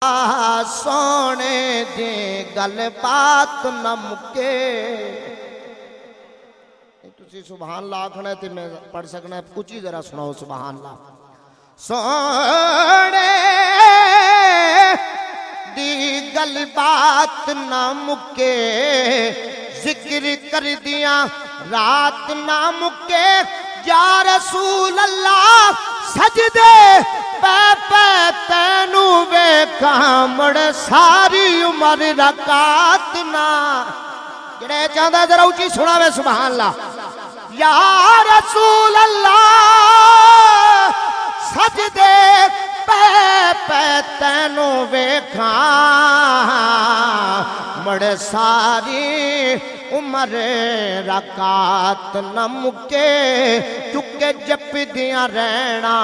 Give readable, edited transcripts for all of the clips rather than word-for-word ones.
سونے دی گل بات نہ مکے تسی سبحان اللہ آکھنا ہے تے میں پڑھ سکنا ہے کچھ ہی ذرا سناؤ سبحان اللہ سونے دی گل بات نہ مکے ذکر کر دیا رات نہ مکے یا رسول اللہ سجدے پہ پہ تینو بے کامڑ ساری عمر رکعت نہ جڑے چاہتا ذرا اونچی سناوے سبحان اللہ یا رسول اللہ سجدے پہ پہ تینو بے کامڑ ساری عمر رکعت نہ مکے چکے جپ دیا رہنا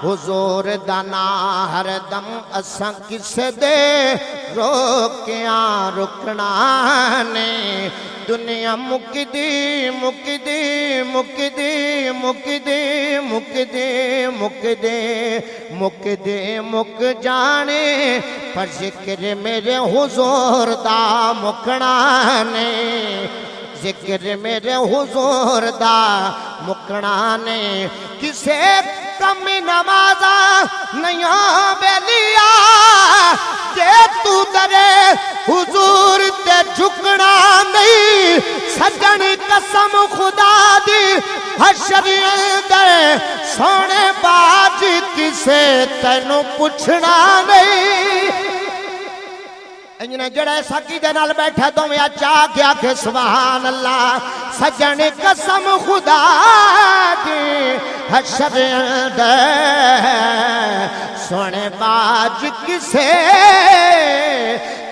حضور دانا ہر دم اساں کسے دے روکیاں رکنا نے دنیا مکدی مکدی مکدی مکدی مکدی مکدی مکدی مک جانے پر ذکر میرے حضور دا مکنا نے ذکر میرے حضور دا مکنا نے کسے کم نمازا نہیں بیلیا کہ تو درے حضور تے جھکنا نہیں سجن قسم خدا دی حشر اندر سونے باج کسے تینو پوچھنا نہیں انجھنے جڑے سکی دے نال بیٹھے تو میں چاہ گیا کہ سبحان اللہ سجن قسم خدا دی حشر دے سونے باج کسے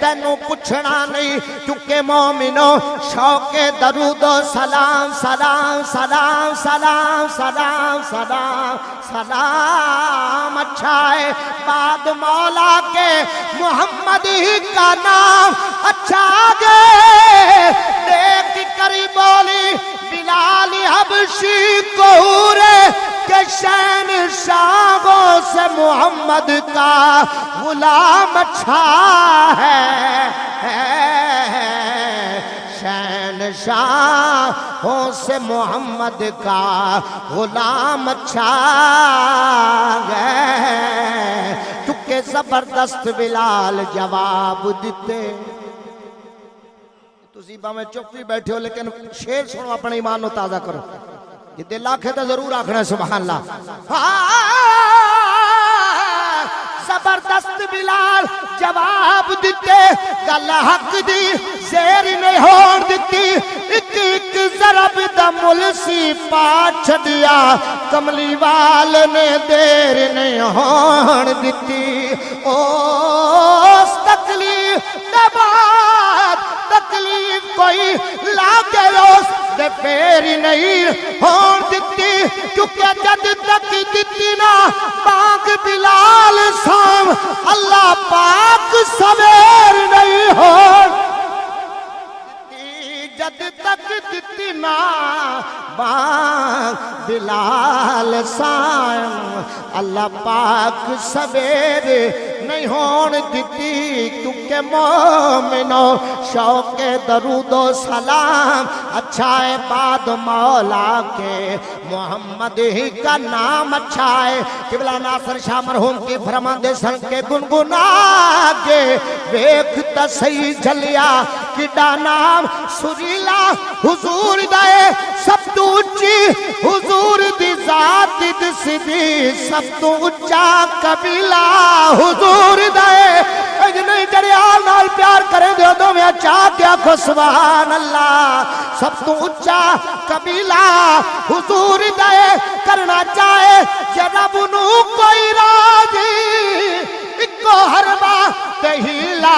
تینو پوچھنا نہیں چکے مومنو شوق درود و سلام سلام سلام سلام سلام سلام سلام اچھا ہے بعد مولا کے محمد ہی کا نام اچھا گئے دیکھ کری بولی بلال حبشی کو رے کہ شہنشاہوں سے محمد کا غلام اچھا ہے شہنشاہوں سے محمد کا غلام اچھا ہے چکے زبردست بلال جواب دیتے تسی میں چپ بھی بیٹھے ہو لیکن شیر سنو اپنے ایمان نو تازہ کرو یہ دل آکھے تو ضرور آکھنا ہے سبحان اللہ زبردست بلال جواب دیتے گل حق دی زیر نہیں ہون دیتی ایک ایک ضرب دا ملسی پاچھ دیا کملی وال نے دیر نہیں ہون دیتی اوس تکلیف دباد تکلیف کوئی لاغے اس دے پیری نہیں ہون دیتی کیونکہ جد تک دیتی نا پاک بلال سام اللہ پاک سویر نہیں ہون دیتی جد تک دیتی نا پاک بلال سام اللہ پاک سویر نہیں ہون دیتی کیونکہ مومنو شوق درود و سلام اچھا ہے بعد مولا کے محمد ہی کا نام اچھا ہے قبلہ ناصر شاہ مرحوم کی فرماندے سن کے گنگنا کے ویکھتا صحیح جلیا کڈا نام سریلا حضور دائے سب تو اچھی حضور دی ذات دسدی سب تو اچھا قبیلہ حضور دائے نہیں جریال نال پیار کریں دے دو میں چاہ کیا کو سبحان اللہ سب تو اچھا قبیلہ حضور دائے کرنا چاہے کہ رب نو کوئی راضی اکو حربہ تہیلا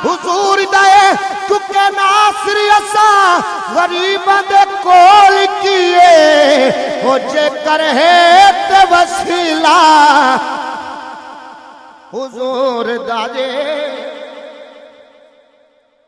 حضور دائے چکے ناصر اسا غریبہ دے کول کیے ہو جے کرے تے وسیلہ حضور دادے